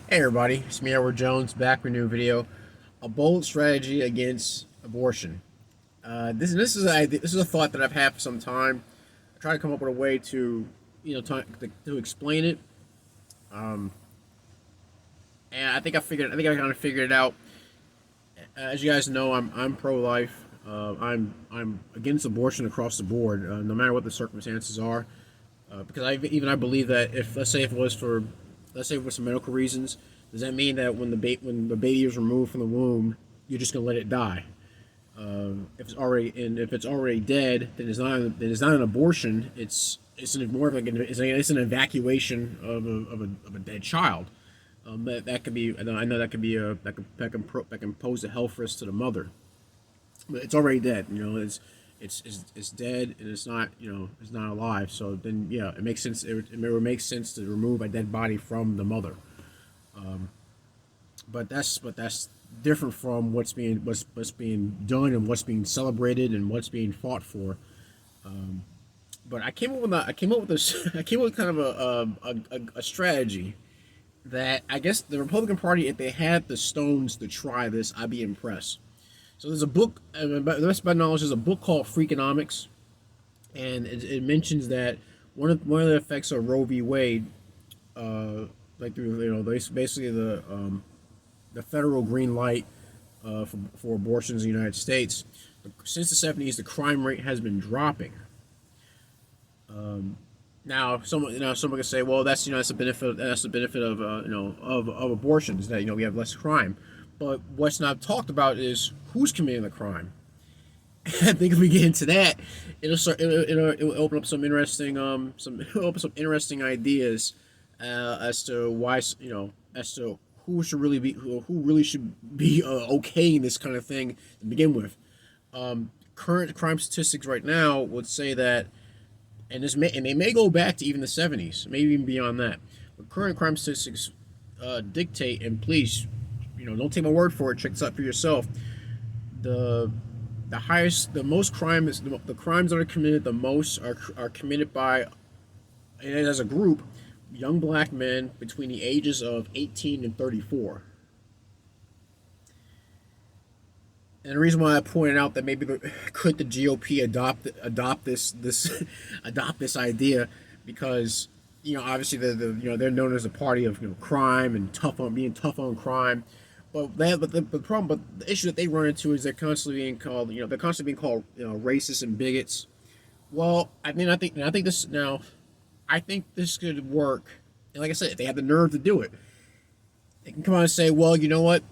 Hey everybody, it's me Edward Jones back with a new video. A bold strategy against abortion. This is a thought that I've had for some time. I try to come up with a way to to explain it. Um, and I think I kind of figured it out. As you guys know, I'm pro-life. I'm against abortion across the board, no matter what the circumstances are. Because I believe that if if it was for some medical reasons, does that mean that when the baby is removed from the womb, you're just gonna let it die? If it's already dead, then it's not an abortion. It's more of it's an evacuation of a dead child. That could be, I know that could be that can pose a health risk to the mother, but it's already dead. It's dead, and it's not alive. So then yeah, it makes sense. It would make sense to remove a dead body from the mother. But that's different from what's being done and what's being celebrated and what's being fought for. But I came up with this I came up with kind of a strategy that I guess the Republican Party, if they had the stones to try this, I'd be impressed. So there's a book, the best of my knowledge, there's a book called Freakonomics, and it mentions that one of the effects of Roe v. Wade, like through basically the federal green light for abortions in the United States. Since the 70s, the crime rate has been dropping. Someone can say, well, that's the benefit of of abortions, that we have less crime. But what's not talked about is who's committing the crime. I think if we get into that, it'll open up some interesting ideas as to why as to who really should be okaying this kind of thing to begin with. Current crime statistics right now would say that, and they may go back to even the 70s, maybe even beyond that. But current crime statistics dictate, and please, don't take my word for it. Check this out for yourself. The the most crime is the crimes that are committed the most are committed by, and as a group, young black men between the ages of 18 and 34. And the reason why I pointed out that could the GOP adopt this idea, because obviously they're known as a party of crime and being tough on crime, but the issue that they run into is they're constantly being called racist and bigots. Well, I think this could work, and like I said, if they have the nerve to do it, they can come out and say, well, you know what,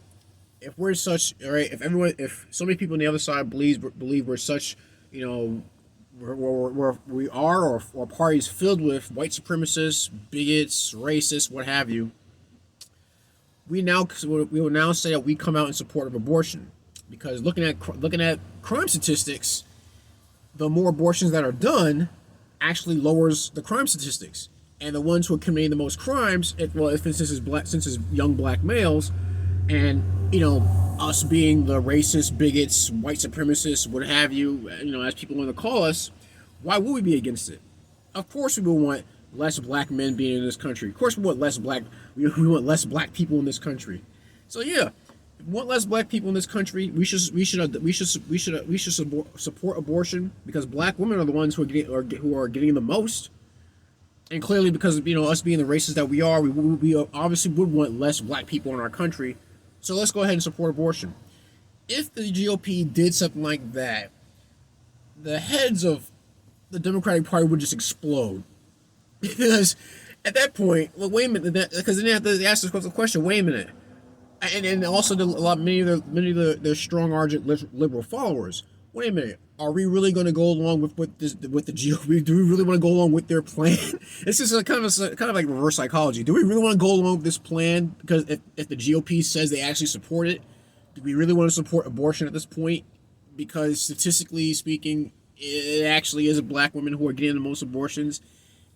if we're such, all right, if so many people on the other side believe we're such, we are, or parties filled with white supremacists, bigots, racists, what have you, we will now say that we come out in support of abortion, because looking at crime statistics, the more abortions that are done actually lowers the crime statistics, and the ones who are committing the most crimes, if since it's young black males, and us being the racist, bigots, white supremacists, what have you, as people want to call us, why would we be against it? Of course, we would want less black men being in this country. Of course, we want less black people in this country. So yeah, if we want less black people in this country, we should support abortion, because black women are the ones who are getting the most. And clearly, because of us being the racists that we are, we obviously would want less black people in our country. So let's go ahead and support abortion. If the GOP did something like that, the heads of the Democratic Party would just explode. Because at that point, well, wait a minute, because then they have to ask the question, wait a minute. And also many of their strong argent liberal followers, wait a minute, are we really going to go along with the GOP? Do we really want to go along with their plan? It's just kind of like reverse psychology. Do we really want to go along with this plan because if the GOP says they actually support it, do we really want to support abortion at this point? Because statistically speaking, it actually is black women who are getting the most abortions,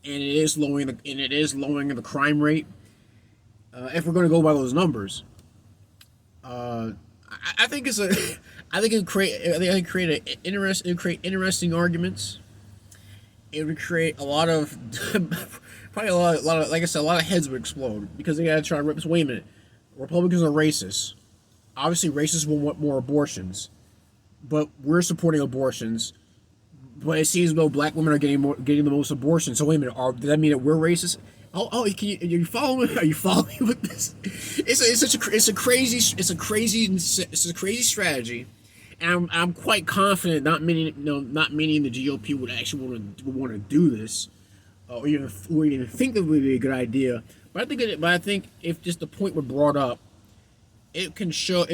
and it is lowering the crime rate. If we're going to go by those numbers, I think it's a I think it create interesting arguments. It would create a lot of probably a lot of, like I said, a lot of heads would explode because they gotta try to rip us. Wait a minute, Republicans are racist. Obviously, racists will want more abortions, but we're supporting abortions. But it seems though black women are getting the most abortions. So wait a minute, does that mean that we're racist? Are you following? Are you following me with this? It's a crazy strategy, and I'm quite confident. Not many in the GOP would actually want to do this, or even think that would be a good idea. But I think if just the point were brought up, it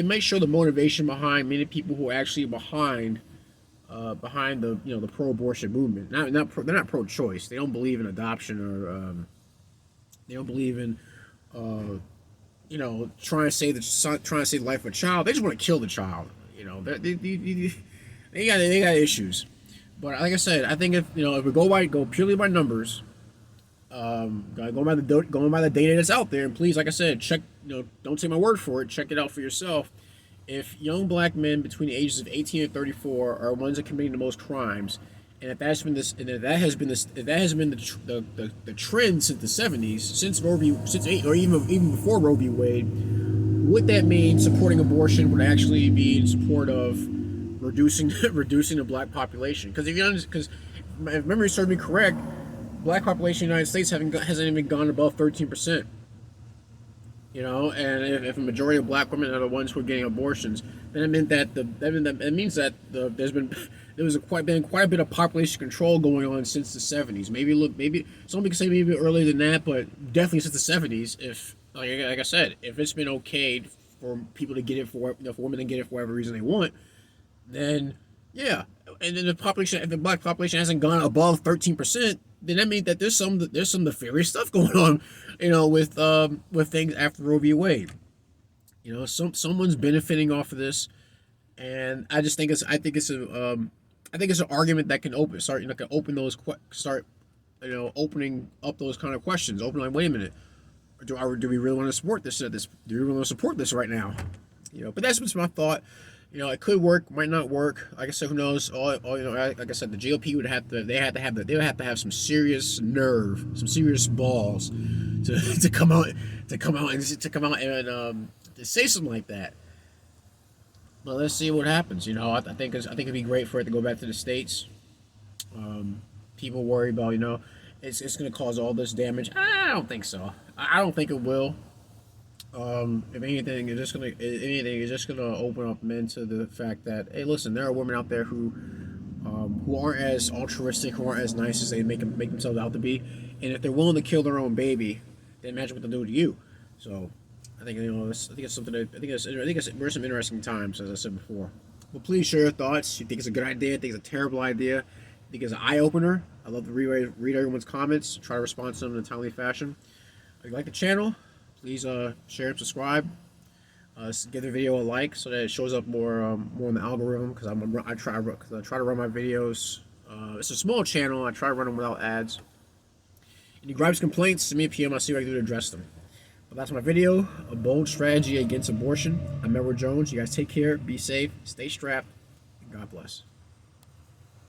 may show the motivation behind many people who are actually behind the pro-abortion movement. They're not pro-choice. They don't believe in adoption or they don't believe in trying to save the life of a child. They just want to kill the child. They got issues. But like I said, I think if we go purely by numbers, going by the data that's out there, and please, like I said, check. Don't take my word for it. Check it out for yourself. If young black men between the ages of 18 and 34 are ones that are committing the most crimes, and if that has been the trend since the 70s, since Roe v. Or even before Roe v. Wade, would that mean supporting abortion would actually be in support of reducing the black population? Because if memory serves me correct, black population in the United States hasn't even gone above 13%. And if a majority of black women are the ones who are getting abortions, then it means that there's been quite a bit of population control going on since the 70s. Maybe some people say maybe earlier than that, but definitely since the 70s. If like I said, if it's been okayed for people to get it for women to get it for whatever reason they want, then yeah. And then if the black population hasn't gone above 13%, then that means that there's some nefarious stuff going on, with things after Roe v. Wade. Someone's benefiting off of this, and I think it's an argument that can opening up those kind of questions. Wait a minute, do we really want to support this? Do we really want to support this right now? But that's just my thought. It could work, might not work. Like I said, who knows? Like I said, the GOP would have to have some serious nerve, some serious balls to come out and to say something like that. But let's see what happens. I think it'd be great for it to go back to the states. People worry about it's going to cause all this damage. I don't think so. I don't think it will. If anything, it's just gonna open up men to the fact that, hey, listen, there are women out there who aren't as altruistic, who aren't as nice as they make themselves out to be, and if they're willing to kill their own baby, then imagine what they'll do to you. So, I think it's something we're some interesting times, as I said before. But please share your thoughts. You think it's a good idea? Think it's a terrible idea? You think it's an eye opener? I love to read everyone's comments, try to respond to them in a timely fashion. If you like the channel, please share and subscribe. Give the video a like so that it shows up more in the algorithm. Because I try to run my videos. It's a small channel. I try to run them without ads. Any gripes, complaints, send me a PM. I'll see what I can do to address them. But that's my video. A bold strategy against abortion. I'm Edward Jones. You guys take care. Be safe. Stay strapped. And God bless.